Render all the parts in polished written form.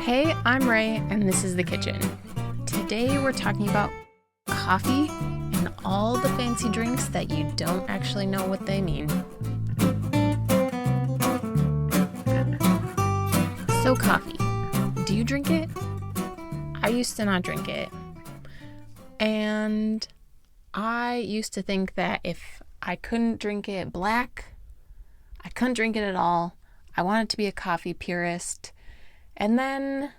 Hey, I'm Ray, and this is The Kitchen. Today we're talking about coffee and all the fancy drinks that you don't actually know what they mean. So coffee, do you drink it? I used to not drink it. And I used to think that if I couldn't drink it black, I couldn't drink it at all. I wanted to be a coffee purist. And then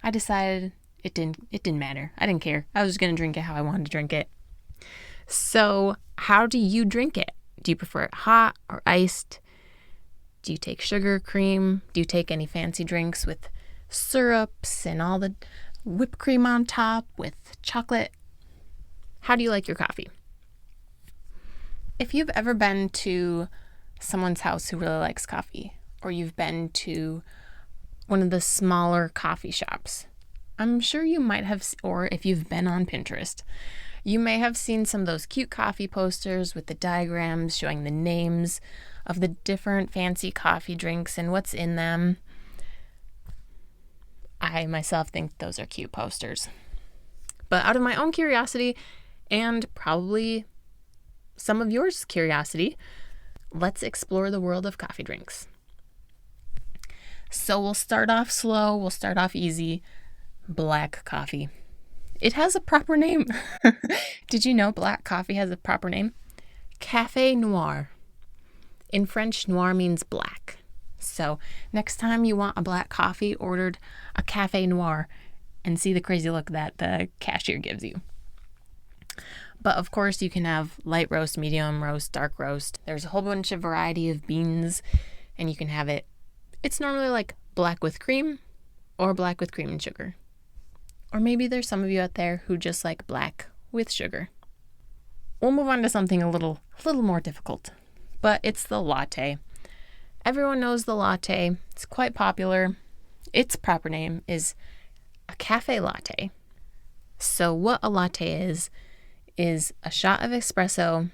I decided it didn't matter. I didn't care. I was just going to drink it how I wanted to drink it. So how do you drink it? Do you prefer it hot or iced? Do you take sugar, cream? Do you take any fancy drinks with syrups and all the whipped cream on top with chocolate? How do you like your coffee? If you've ever been to someone's house who really likes coffee, or you've been to one of the smaller coffee shops, I'm sure you might have, or if you've been on Pinterest, you may have seen some of those cute coffee posters with the diagrams showing the names of the different fancy coffee drinks and what's in them. I myself think those are cute posters. But out of my own curiosity, and probably some of yours curiosity, let's explore the world of coffee drinks. So we'll start off slow, we'll start off easy. Black coffee. It has a proper name. Did you know black coffee has a proper name? Café Noir. In French, noir means black. So next time you want a black coffee, ordered a Café Noir and see the crazy look that the cashier gives you. But of course you can have light roast, medium roast, dark roast. There's a whole bunch of variety of beans and you can have it. It's normally like black with cream or black with cream and sugar. Or maybe there's some of you out there who just like black with sugar. We'll move on to something a little more difficult, but it's the latte. Everyone knows the latte. It's quite popular. Its proper name is a cafe latte. So what a latte is a shot of espresso,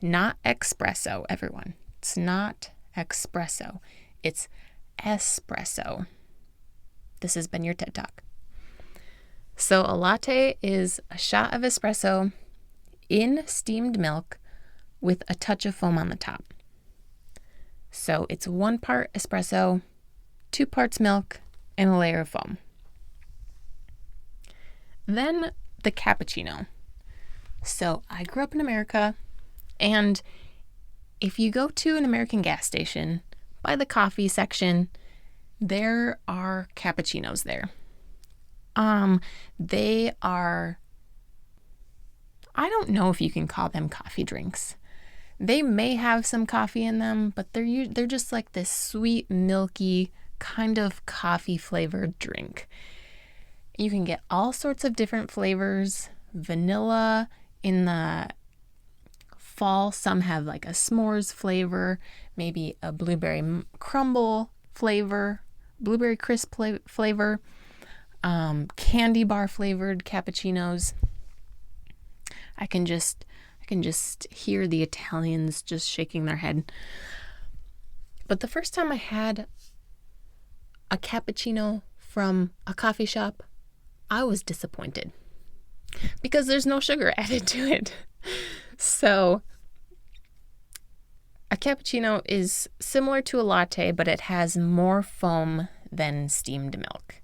not espresso, everyone. It's not espresso. It's espresso. This has been your TED Talk. So a latte is a shot of espresso in steamed milk with a touch of foam on the top. So it's 1 part espresso, 2 parts milk, and a layer of foam. Then the cappuccino. So I grew up in America, and if you go to an American gas station, by the coffee section, there are cappuccinos there. They are, I don't know if you can call them coffee drinks. They may have some coffee in them, but they're just like this sweet, milky kind of coffee flavored drink. You can get all sorts of different flavors. Vanilla in the fall, some have like a s'mores flavor, maybe a blueberry crumble flavor, blueberry crisp flavor, candy bar flavored cappuccinos. I can just hear the Italians just shaking their head. But the first time I had a cappuccino from a coffee shop, I was disappointed because there's no sugar added to it. So a cappuccino is similar to a latte, but it has more foam than steamed milk.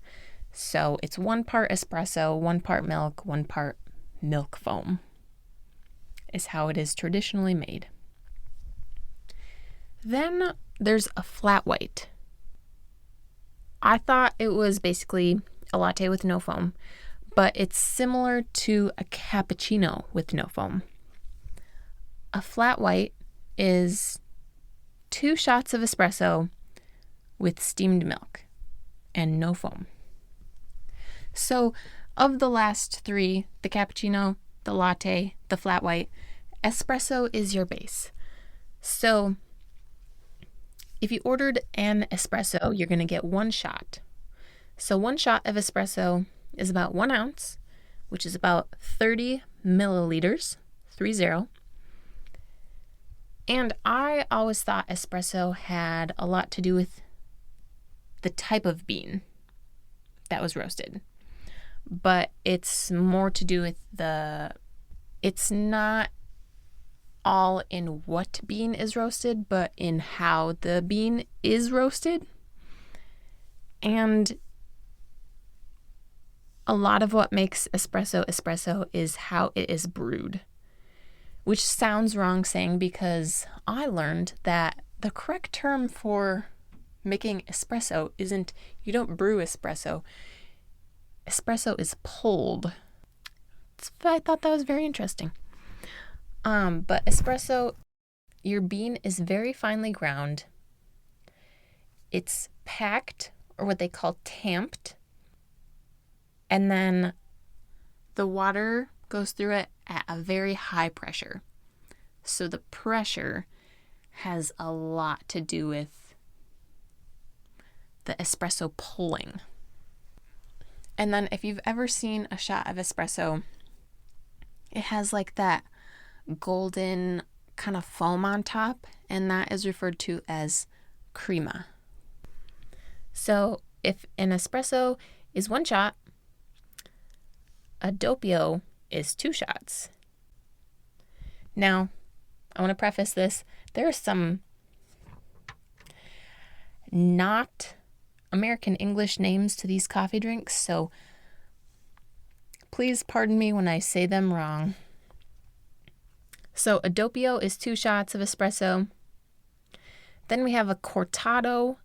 So it's 1 part espresso, 1 part milk, 1 part milk foam is how it is traditionally made. Then there's a flat white. I thought it was basically a latte with no foam, but it's similar to a cappuccino with no foam. A flat white is 2 shots of espresso with steamed milk and no foam. So of the last 3, the cappuccino, the latte, the flat white, espresso is your base. So if you ordered an espresso, you're going to get 1 shot. So 1 shot of espresso is about 1 ounce, which is about 30 milliliters, 30. And I always thought espresso had a lot to do with the type of bean that was roasted. But it's more to do with it's not all in what bean is roasted, but in how the bean is roasted. And a lot of what makes espresso is how it is brewed, which sounds wrong saying because I learned that the correct term for making espresso isn't, you don't brew espresso. Espresso is pulled. I thought that was very interesting. But espresso, your bean is very finely ground. It's packed, or what they call tamped. And then the water goes through it at a very high pressure. So the pressure has a lot to do with the espresso pulling. And then if you've ever seen a shot of espresso, it has like that golden kind of foam on top, and that is referred to as crema. So if an espresso is 1 shot, a doppio is 2 shots. Now, I want to preface this. There are some not American English names to these coffee drinks, so please pardon me when I say them wrong. So a doppio is 2 shots of espresso. Then we have a cortado,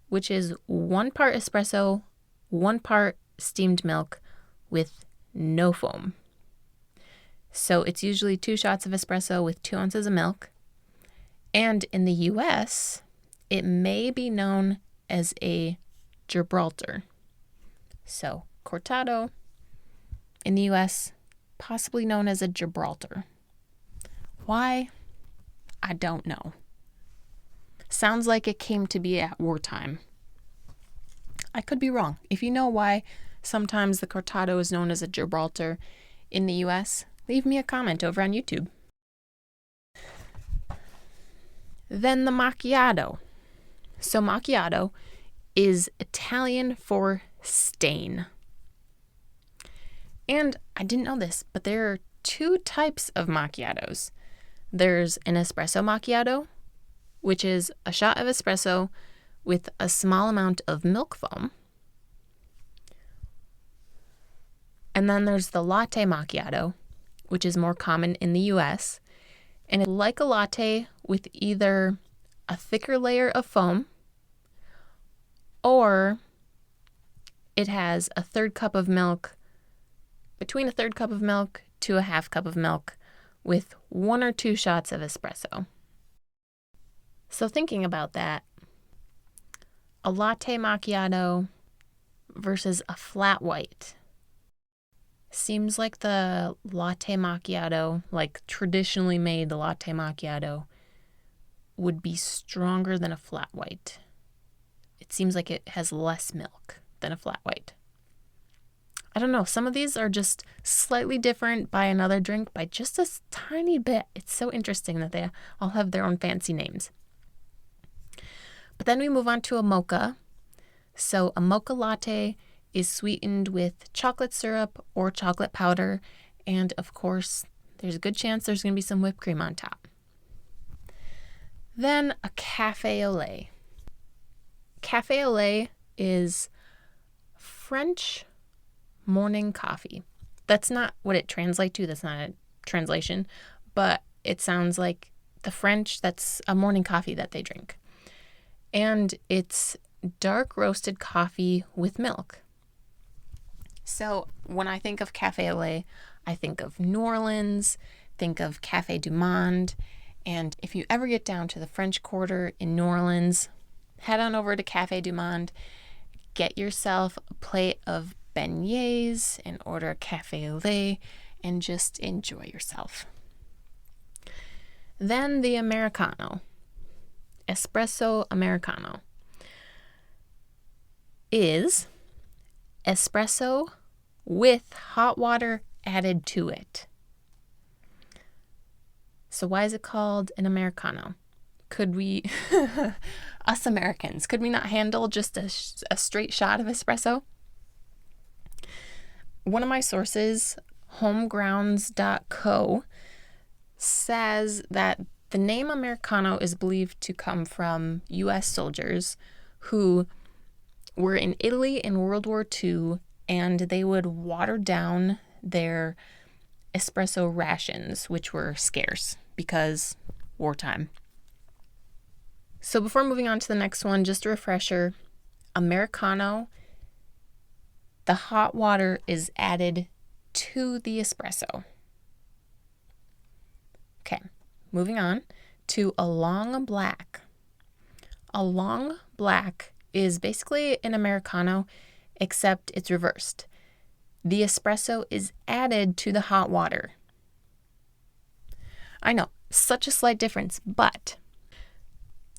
which is 1 part espresso, 1 part steamed milk with no foam. So it's usually 2 shots of espresso with 2 ounces of milk. And in the US, it may be known as a Gibraltar. So cortado in the US, possibly known as a Gibraltar. Why? I don't know. Sounds like it came to be at wartime. I could be wrong. If you know why sometimes the cortado is known as a Gibraltar in the US, leave me a comment over on YouTube. Then the macchiato. So macchiato is Italian for stain. And I didn't know this, but there are 2 types of macchiatos. There's an espresso macchiato, which is a shot of espresso with a small amount of milk foam. And then there's the latte macchiato, which is more common in the US. And it's like a latte with either a thicker layer of foam or it has a 1/3 cup of milk, between a 1/3 cup of milk to a 1/2 cup of milk with 1 or 2 shots of espresso. So thinking about that, a latte macchiato versus a flat white. Seems like the latte macchiato, like traditionally made latte macchiato, would be stronger than a flat white. It seems like it has less milk than a flat white. I don't know. Some of these are just slightly different by another drink by just a tiny bit. It's so interesting that they all have their own fancy names. But then we move on to a mocha. So a mocha latte is sweetened with chocolate syrup or chocolate powder. And of course, there's a good chance there's going to be some whipped cream on top. Then a café au lait. Café au lait is French morning coffee. That's not what it translates to. That's not a translation. But it sounds like the French, that's a morning coffee that they drink. And it's dark roasted coffee with milk. So when I think of Café au lait, I think of New Orleans, think of Café du Monde. And if you ever get down to the French Quarter in New Orleans, head on over to Café du Monde, get yourself a plate of beignets and order a Café au lait and just enjoy yourself. Then the Americano. Espresso Americano is espresso with hot water added to it. So why is it called an Americano? Could we, us Americans, could we not handle just a straight shot of espresso? One of my sources, homegrounds.co, says that the name Americano is believed to come from U.S. soldiers who were in Italy in World War II, and they would water down their espresso rations, which were scarce because wartime. So before moving on to the next one, just a refresher, Americano, the hot water is added to the espresso. Okay, moving on to a long black. A long black is basically an Americano, except it's reversed. The espresso is added to the hot water. I know, such a slight difference, but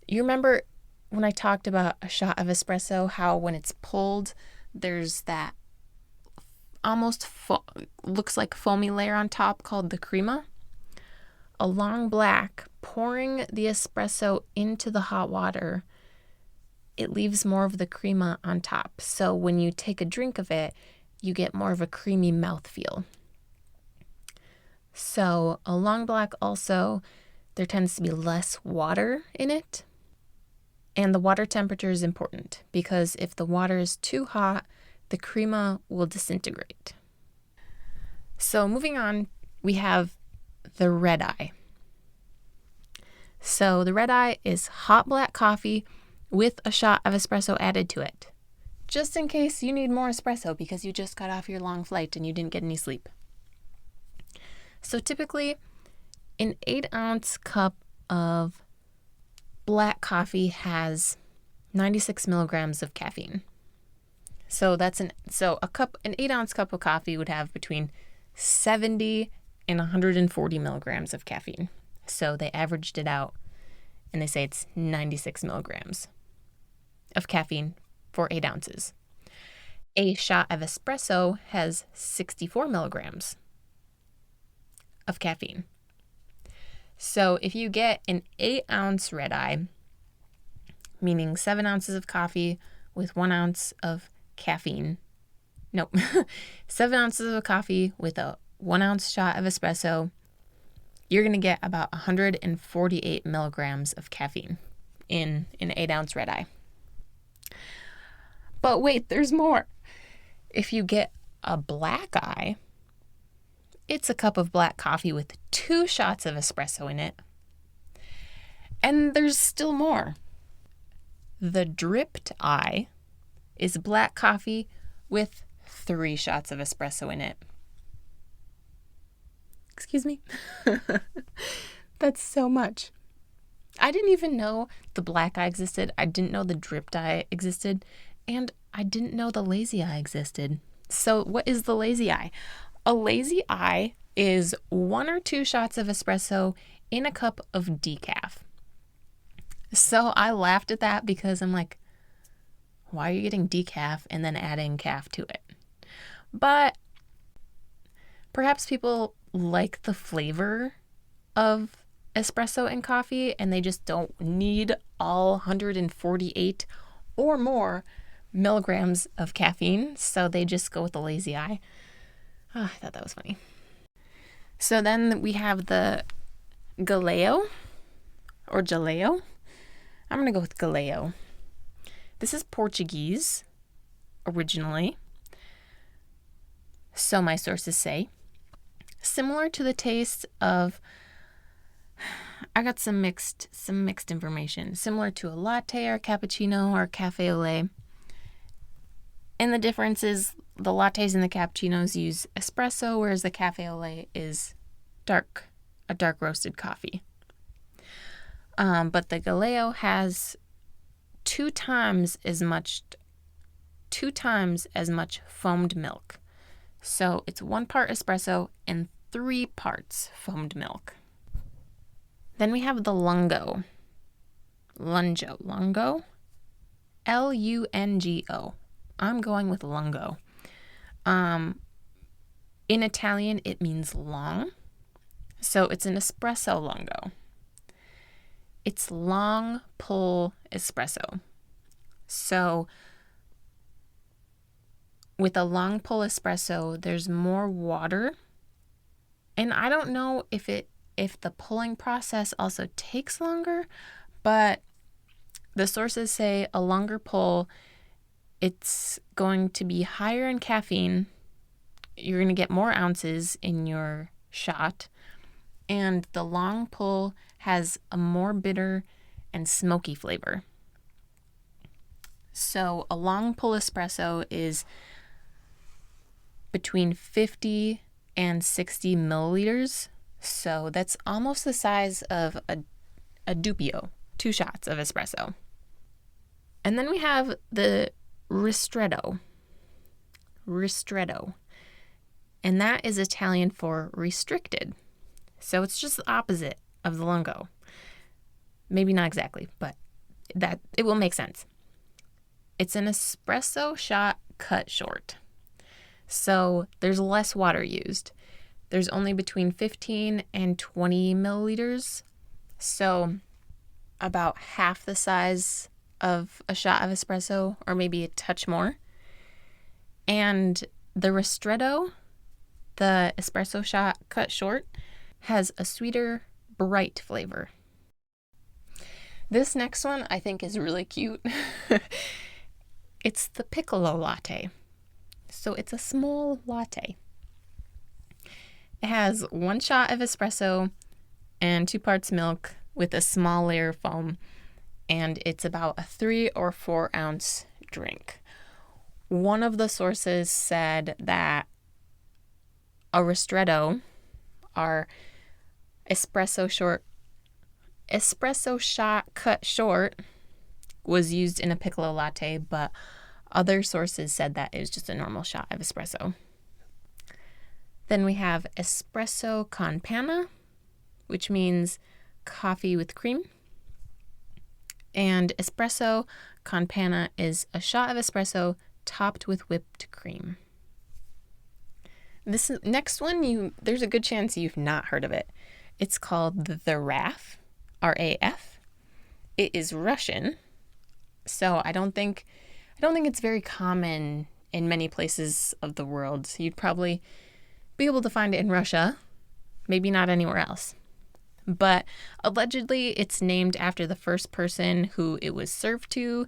you remember when I talked about a shot of espresso, how when it's pulled, there's that almost looks like foamy layer on top called the crema? A long black, pouring the espresso into the hot water, it leaves more of the crema on top. So when you take a drink of it, you get more of a creamy mouthfeel. So a long black also, there tends to be less water in it. And the water temperature is important because if the water is too hot, the crema will disintegrate. So moving on, we have the red eye. So the red eye is hot black coffee with a shot of espresso added to it, just in case you need more espresso because you just got off your long flight and you didn't get any sleep. So typically, an 8-ounce cup of black coffee has 96 milligrams of caffeine. So an 8-ounce cup of coffee would have between 70 and 140 milligrams of caffeine. So they averaged it out and they say it's 96 milligrams of caffeine for 8 ounces. A shot of espresso has 64 milligrams of caffeine. So if you get an 8-ounce red eye, meaning 7 ounces of coffee with 1 ounce of caffeine, 7 ounces of coffee with a 1 ounce shot of espresso, you're going to get about 148 milligrams of caffeine in an 8-ounce red eye. But wait, there's more. If you get a black eye, it's a cup of black coffee with 2 shots of espresso in it. And there's still more. The dripped eye is black coffee with 3 shots of espresso in it. Excuse me? That's so much. I didn't even know the black eye existed. I didn't know the dripped eye existed. And I didn't know the lazy eye existed. So what is the lazy eye? A lazy eye is 1 or 2 shots of espresso in a cup of decaf. So I laughed at that because I'm like, why are you getting decaf and then adding calf to it? But perhaps people like the flavor of espresso and coffee and they just don't need all 148 or more milligrams of caffeine, so they just go with the lazy eye. Oh, I thought that was funny. So then we have the Galeo or Jaleo. I'm going to go with Galeo. This is Portuguese originally, so my sources say. Similar to the taste of, I got some mixed information. Similar to a latte or cappuccino or cafe au lait. And the difference is the lattes and the cappuccinos use espresso, whereas the cafe au lait is a dark roasted coffee. But the Galeo has 2 times as much foamed milk. So it's 1 part espresso and 3 parts foamed milk. Then we have the Lungo. Lungo? Lungo. I'm going with Lungo. In Italian, it means long. So it's an espresso lungo. It's long pull espresso. So with a long pull espresso, there's more water. And I don't know if the pulling process also takes longer, but the sources say a longer pull, it's going to be higher in caffeine. You're going to get more ounces in your shot. And the long pull has a more bitter and smoky flavor. So a long pull espresso is between 50 and 60 milliliters. So that's almost the size of a Dubbio, 2 shots of espresso. And then we have the Ristretto. And that is Italian for restricted. So it's just the opposite of the Lungo. Maybe not exactly, but that it will make sense. It's an espresso shot cut short. So there's less water used. There's only between 15 and 20 milliliters. So about half the size of a shot of espresso, or maybe a touch more. And the Ristretto, the espresso shot cut short, has a sweeter, bright flavor. This next one I think is really cute. It's the Piccolo Latte. So it's a small latte. It has 1 shot of espresso and 2 parts milk with a small layer of foam, and it's about a 3 or 4 ounce drink. One of the sources said that a Ristretto, our espresso shot cut short, was used in a Piccolo Latte, but other sources said that it was just a normal shot of espresso. Then we have Espresso con panna, which means coffee with cream. And Espresso con panna is a shot of espresso topped with whipped cream. This next one, there's a good chance you've not heard of it. It's called the RAF, R-A-F. It is Russian, so I don't think it's very common in many places of the world. You'd probably be able to find it in Russia, maybe not anywhere else. But allegedly, it's named after the first person who it was served to.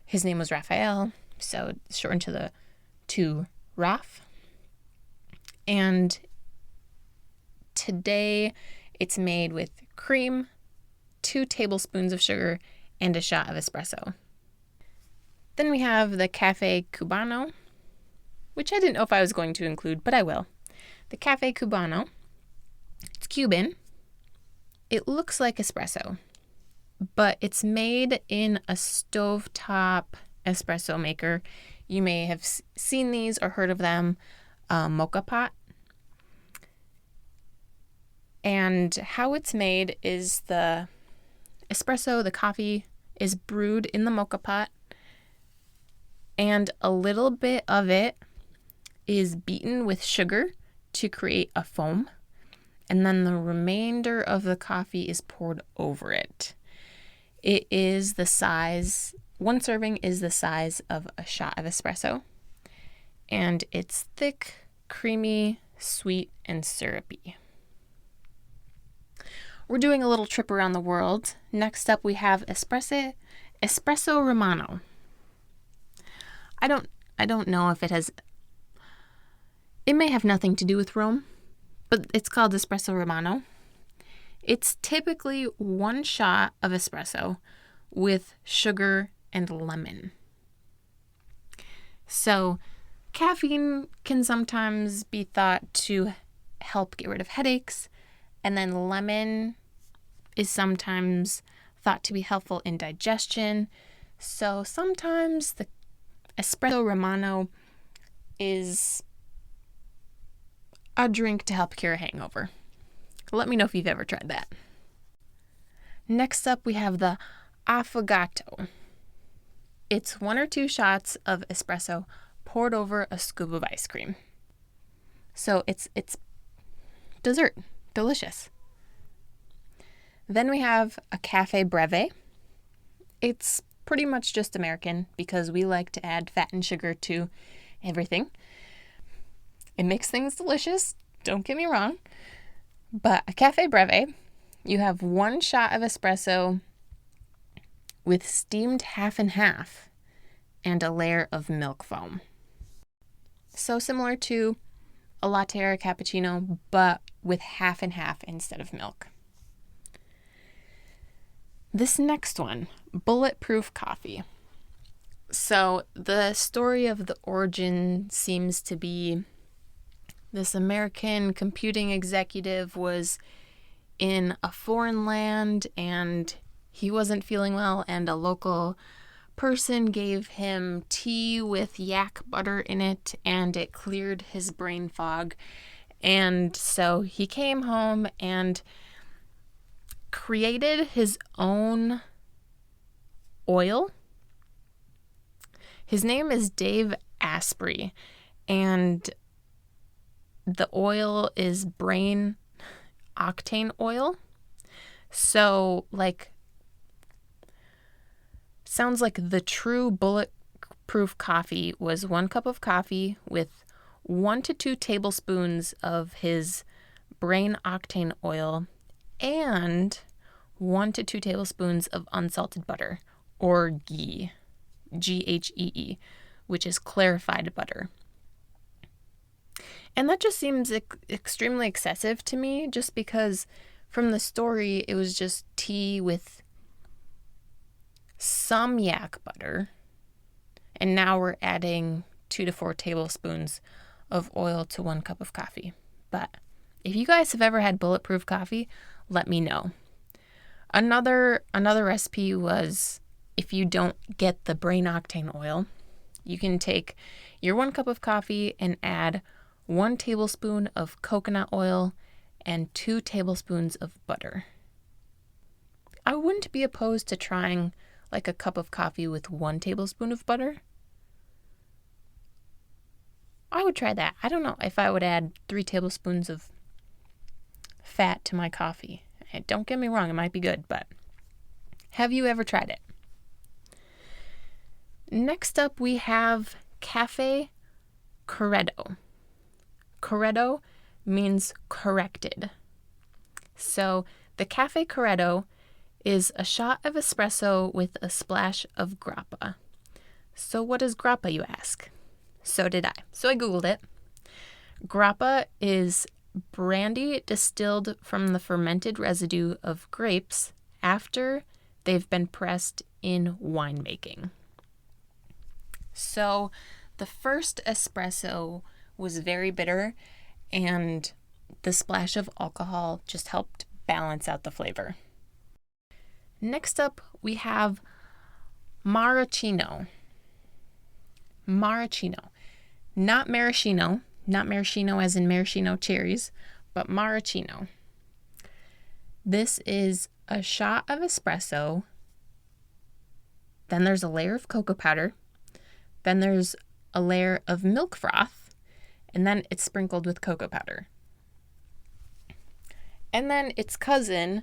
His name was Raphael, so it's shortened to Raf. And today, it's made with cream, 2 tablespoons of sugar, and a shot of espresso. Then we have the Cafe Cubano, which I didn't know if I was going to include, but I will. The Cafe Cubano, it's Cuban. It looks like espresso, but it's made in a stovetop espresso maker. You may have seen these or heard of them, Mocha pot. And how it's made is the espresso, the coffee, is brewed in the mocha pot, and a little bit of it is beaten with sugar to create a foam, and then the remainder of the coffee is poured over it. It is the size, 1 serving is the size of a shot of espresso, and it's thick, creamy, sweet, and syrupy. We're doing a little trip around the world. Next up, we have Espresso Romano. I don't know if it may have nothing to do with Rome, but it's called Espresso Romano. It's typically 1 shot of espresso with sugar and lemon. So caffeine can sometimes be thought to help get rid of headaches, and then lemon is sometimes thought to be helpful in digestion. So sometimes the Espresso Romano is a drink to help cure a hangover. Let me know if you've ever tried that. Next up, we have the Affogato. It's 1 or 2 shots of espresso poured over a scoop of ice cream. So it's dessert. Delicious. Then we have a Cafe Breve. It's pretty much just American because we like to add fat and sugar to everything. It makes things delicious, don't get me wrong. But a Cafe Breve, you have 1 shot of espresso with steamed half and half and a layer of milk foam. So similar to a latte or a cappuccino, but with half and half instead of milk. This next one, Bulletproof Coffee. So the story of the origin seems to be this American computing executive was in a foreign land and he wasn't feeling well, and a local person gave him tea with yak butter in it, and it cleared his brain fog. And so he came home and created his own oil. His name is Dave Asprey, and the oil is brain octane oil. So, sounds like the true bulletproof coffee was 1 cup of coffee with 1 to 2 tablespoons of his brain octane oil and 1 to 2 tablespoons of unsalted butter, or ghee, Ghee, which is clarified butter. And that just seems extremely excessive to me, just because from the story it was just tea with some yak butter, and now we're adding 2 to 4 tablespoons of oil to 1 cup of coffee. But if you guys have ever had bulletproof coffee, let me know. Another recipe was, if you don't get the brain octane oil, you can take your 1 cup of coffee and add 1 tablespoon of coconut oil and 2 tablespoons of butter. I wouldn't be opposed to trying a cup of coffee with 1 tablespoon of butter. I would try that. I don't know if I would add 3 tablespoons of fat to my coffee. Don't get me wrong, it might be good, but have you ever tried it? Next up, we have Cafe Corretto. Corretto means corrected. So the Cafe Corretto is a shot of espresso with a splash of grappa. So what is grappa, you ask? So did I. So I Googled it. Grappa is brandy distilled from the fermented residue of grapes after they've been pressed in winemaking. So the first espresso was very bitter, and the splash of alcohol just helped balance out the flavor. Next up, we have Maracino. Maracino. Not maraschino. Not maraschino as in maraschino cherries, but Maracino. This is a shot of espresso. Then there's a layer of cocoa powder. Then there's a layer of milk froth. And then it's sprinkled with cocoa powder. And then its cousin,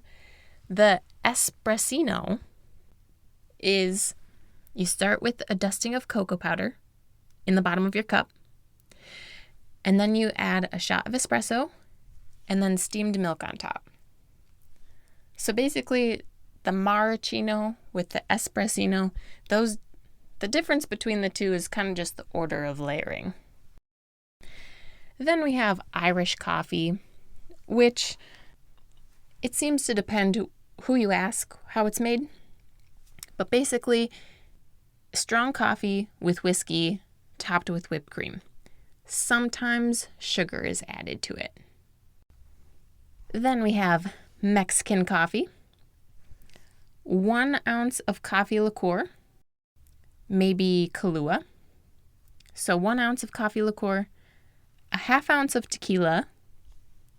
the espressino, is you start with a dusting of cocoa powder in the bottom of your cup, and then you add a shot of espresso and then steamed milk on top. So basically, the Maracino with the espressino, the difference between the two is kind of just the order of layering. Then we have Irish coffee, which it seems to depend who you ask how it's made. But basically, strong coffee with whiskey topped with whipped cream. Sometimes sugar is added to it. Then we have Mexican coffee. 1 ounce of coffee liqueur, maybe Kahlua. So 1 ounce of coffee liqueur, a half ounce of tequila,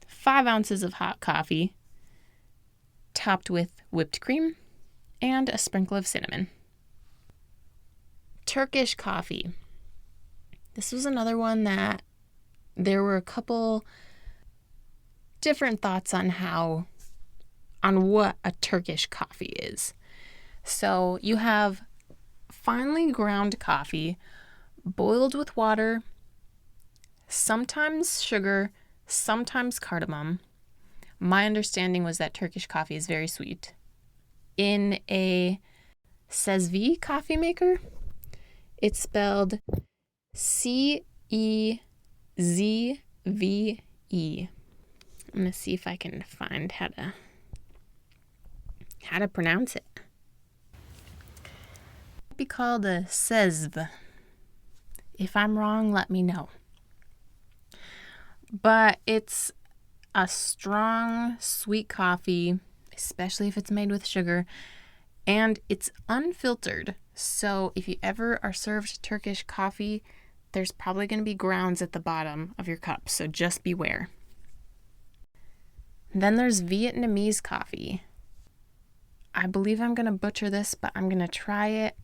5 ounces of hot coffee, topped with whipped cream, and a sprinkle of cinnamon. Turkish coffee. This was another one that there were a couple different thoughts on how on what a Turkish coffee is. So you have finely ground coffee, boiled with water, sometimes sugar, sometimes cardamom. My understanding was that Turkish coffee is very sweet. In a Sezvi coffee maker, it's spelled Cezve. I'm going to see if I can find how to pronounce it. It'd be called a Sezv. If I'm wrong, let me know. But it's a strong, sweet coffee, especially if it's made with sugar, and it's unfiltered. So if you ever are served Turkish coffee, there's probably going to be grounds at the bottom of your cup, so just beware. Then there's Vietnamese coffee. I believe I'm going to butcher this, but I'm going to try it.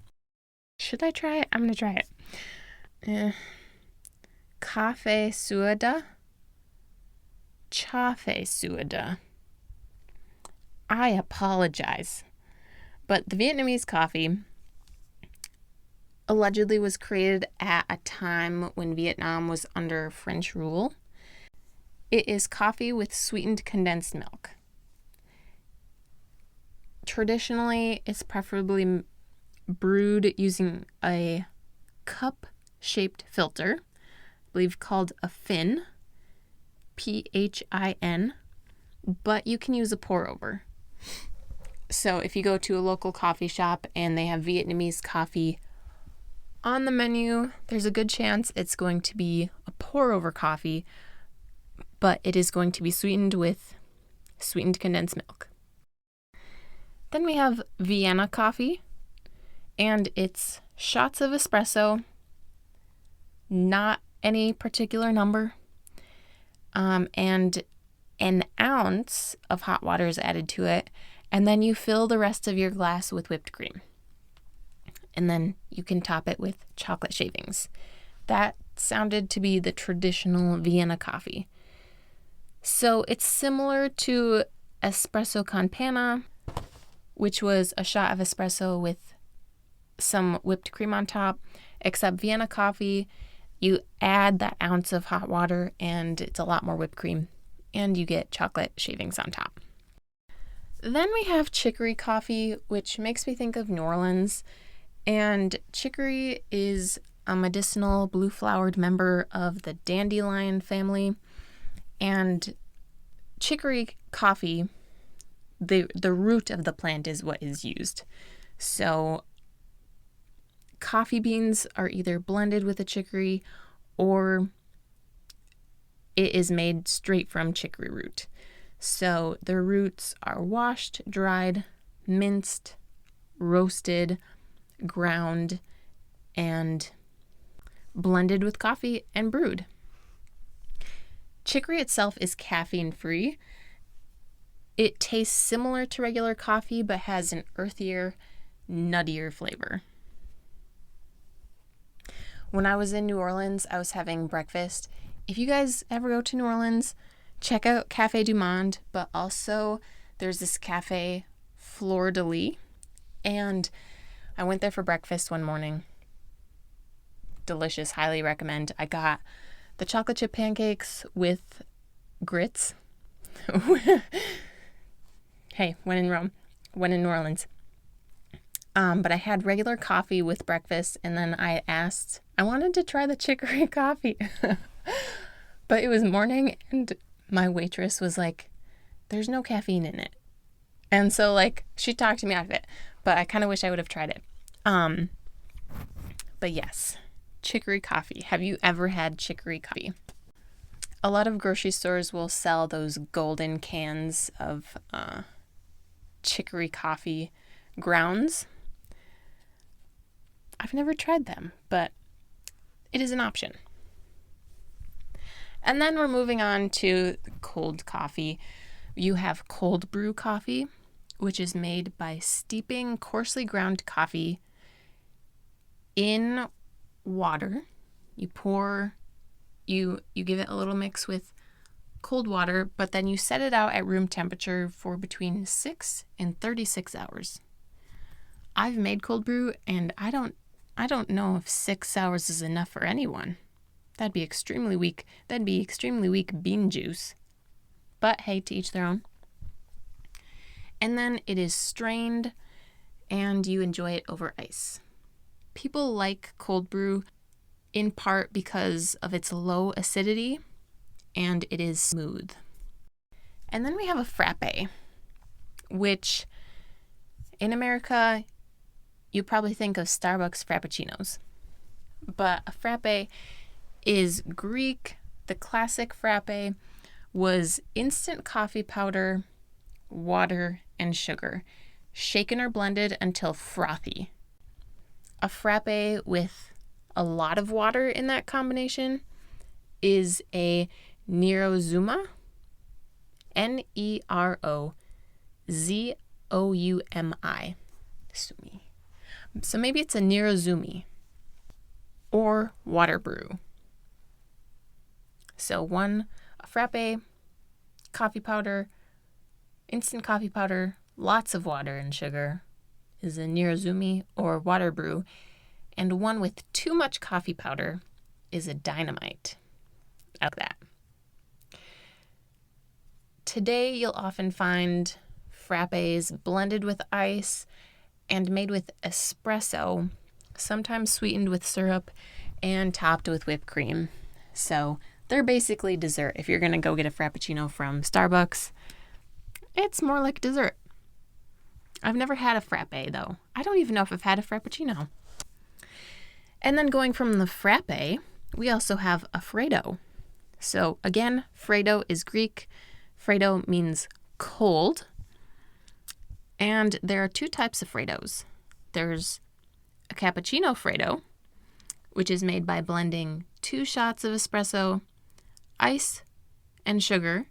Should I try it? I'm going to try it. Cafe Suada. Chafe Suada. I apologize. But the Vietnamese coffee allegedly was created at a time when Vietnam was under French rule. It is coffee with sweetened condensed milk. Traditionally, it's preferably brewed using a cup-shaped filter, I believe called a fin, Phin, but you can use a pour-over. So if you go to a local coffee shop and they have Vietnamese coffee on the menu, there's a good chance it's going to be a pour-over coffee, but it is going to be sweetened with sweetened condensed milk. Then we have Vienna coffee, and it's shots of espresso, not any particular number, and an ounce of hot water is added to it, and then you fill the rest of your glass with whipped cream. And then you can top it with chocolate shavings. That sounded to be the traditional Vienna coffee. So it's similar to espresso con panna, which was a shot of espresso with some whipped cream on top, except Vienna coffee, you add that ounce of hot water and it's a lot more whipped cream, and you get chocolate shavings on top. Then we have Chicory coffee, which makes me think of New Orleans. And chicory is a medicinal blue-flowered member of the dandelion family. And chicory coffee, the root of the plant is what is used. So coffee beans are either blended with a chicory or it is made straight from chicory root. So the roots are washed, dried, minced, roasted, ground, and blended with coffee and brewed. Chicory itself is caffeine-free. It tastes similar to regular coffee, but has an earthier, nuttier flavor. When I was in New Orleans, I was having breakfast. If you guys ever go to New Orleans, check out Café du Monde, but also there's this cafe, Fleur de Lis, and I went there for breakfast one morning. Delicious, highly recommend. I got the chocolate chip pancakes with grits. Hey, when in Rome, when in New Orleans. But I had regular coffee with breakfast, and then I wanted to try the chicory coffee. But it was morning, and my waitress was like, there's no caffeine in it. And so, like, she talked me out of it, but I kind of wish I would have tried it. But yes, chicory coffee. Have you ever had chicory coffee? A lot of grocery stores will sell those golden cans of chicory coffee grounds. I've never tried them, but it is an option. And then we're moving on to cold coffee. You have cold brew coffee, which is made by steeping coarsely ground coffee in water. You give it a little mix with cold water, but then you set it out at room temperature for between 6 and 36 hours. I've made cold brew, and I don't know if 6 hours is enough for anyone. That'd be extremely weak. That'd be extremely weak bean juice. But hey, to each their own. And then it is strained, and you enjoy it over ice. People like cold brew in part because of its low acidity, and it is smooth. And then we have a frappe, which in America, you probably think of Starbucks Frappuccinos. But a frappe is Greek. The classic frappe was instant coffee powder, water, and sugar, shaken or blended until frothy. A frappe with a lot of water in that combination is a Nerozouma, Nerozoumi. So maybe it's a Nerozoumi or water brew. So a frappe, coffee powder, instant coffee powder, lots of water and sugar is a Nerozoumi or water brew, and one with too much coffee powder is a dynamite. Like that. Today, you'll often find frappes blended with ice and made with espresso, sometimes sweetened with syrup and topped with whipped cream. So they're basically dessert. If you're going to go get a frappuccino from Starbucks, it's more like dessert. I've never had a frappe, though. I don't even know if I've had a frappuccino. And then going from the frappe, we also have Alfredo. So again, Fredo is Greek. Fredo means cold. And there are two types of Fredos. There's a cappuccino Fredo, which is made by blending 2 shots of espresso, ice, and sugar,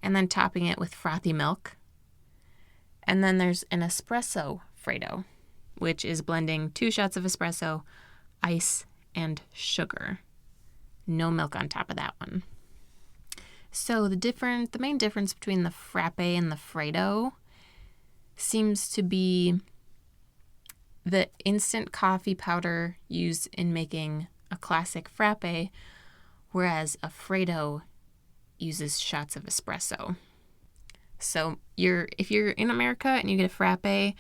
and then topping it with frothy milk. And then there's an espresso Fredo, which is blending 2 shots of espresso, ice, and sugar. No milk on top of that one. So the main difference between the frappe and the Fredo seems to be the instant coffee powder used in making a classic frappe, whereas a Fredo uses shots of espresso. So if you're in America and you get a frappe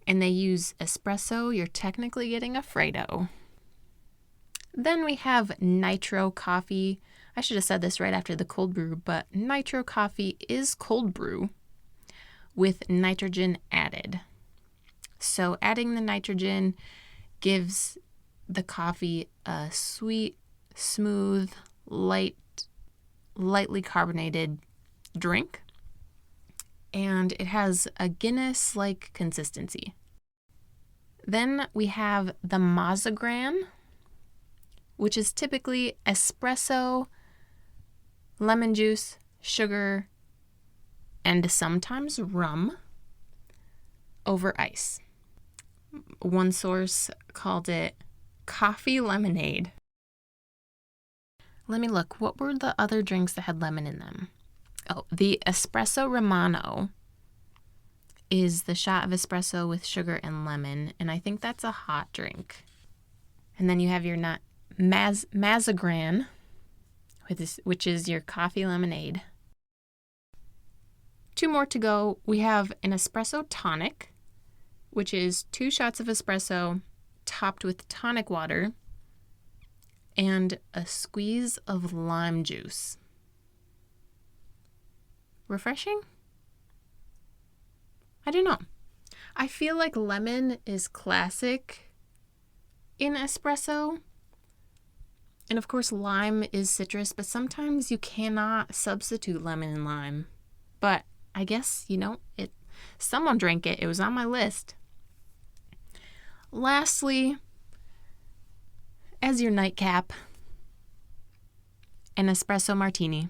and they use espresso, you're technically getting a Fredo. Then we have Nitro Coffee. I should have said this right after the cold brew, but Nitro Coffee is cold brew with nitrogen added. So adding the nitrogen gives the coffee a sweet, smooth, lightly carbonated drink. And it has a Guinness-like consistency. Then we have the Mazagran, which is typically espresso, lemon juice, sugar, and sometimes rum over ice. One source called it coffee lemonade. Let me look. What were the other drinks that had lemon in them? Oh, the espresso romano is the shot of espresso with sugar and lemon, and I think that's a hot drink. And then you have your Mazagran, which is your coffee lemonade. 2 more to go. We have an Espresso Tonic, which is 2 shots of espresso topped with tonic water and a squeeze of lime juice. Refreshing? I don't know. I feel like lemon is classic in espresso. And of course, lime is citrus, but sometimes you cannot substitute lemon and lime. But I guess, someone drank it. It was on my list. Lastly, as your nightcap, an Espresso Martini.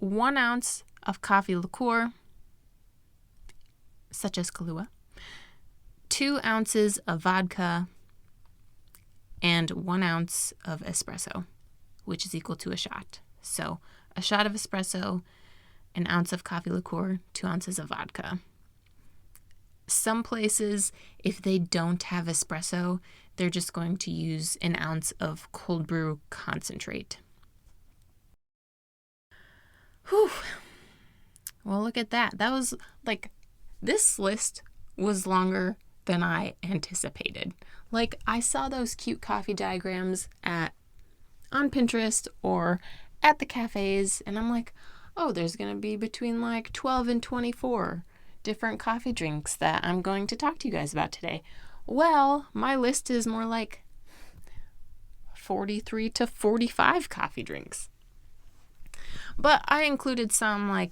1 ounce of coffee liqueur, such as Kahlua, 2 ounces of vodka, and 1 ounce of espresso, which is equal to a shot. So a shot of espresso, an ounce of coffee liqueur, 2 ounces of vodka. Some places, if they don't have espresso, they're just going to use an ounce of cold brew concentrate. Whew. Well, look at that. That was this list was longer than I anticipated. I saw those cute coffee diagrams on Pinterest or at the cafes, and I'm like, oh, there's going to be between 12 and 24 different coffee drinks that I'm going to talk to you guys about today. Well, my list is more like 43 to 45 coffee drinks. But I included some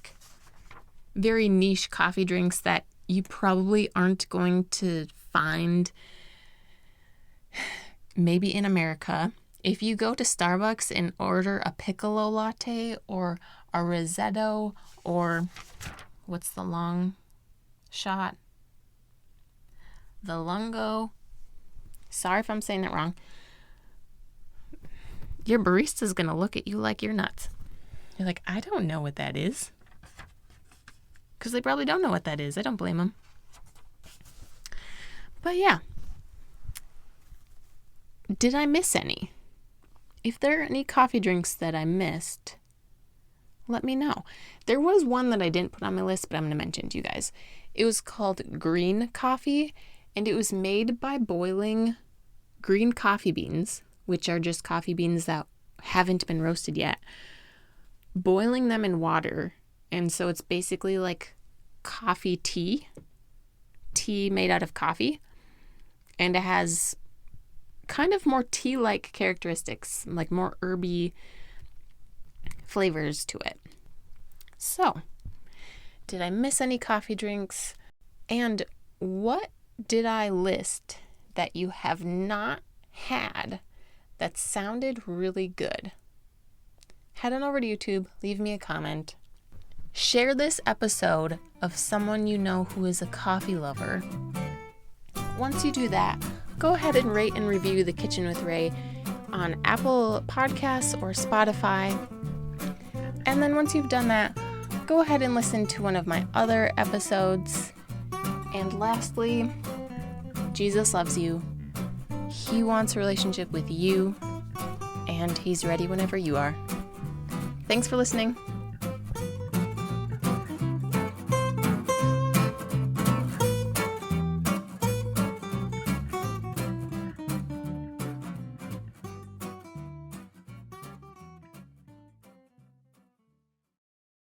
very niche coffee drinks that you probably aren't going to find maybe in America. If you go to Starbucks and order a Piccolo Latte or a Ristretto or what's the long shot? The Lungo. Sorry if I'm saying that wrong. Your barista's going to look at you like you're nuts. You're like, I don't know what that is. Because they probably don't know what that is. I don't blame them. But yeah. Did I miss any? If there are any coffee drinks that I missed, let me know. There was one that I didn't put on my list, but I'm going to mention to you guys. It was called green coffee, and it was made by boiling green coffee beans, which are just coffee beans that haven't been roasted yet, boiling them in water. And so it's basically like coffee tea made out of coffee. And it has kind of more tea-like characteristics, like more herby flavors to it. So, did I miss any coffee drinks? And what did I list that you have not had that sounded really good? Head on over to YouTube, leave me a comment. Share this episode of someone you know who is a coffee lover. Once you do that, go ahead and rate and review The Kitchen with Ray on Apple Podcasts or Spotify. And then once you've done that, go ahead and listen to one of my other episodes. And lastly, Jesus loves you. He wants a relationship with you, and he's ready whenever you are. Thanks for listening.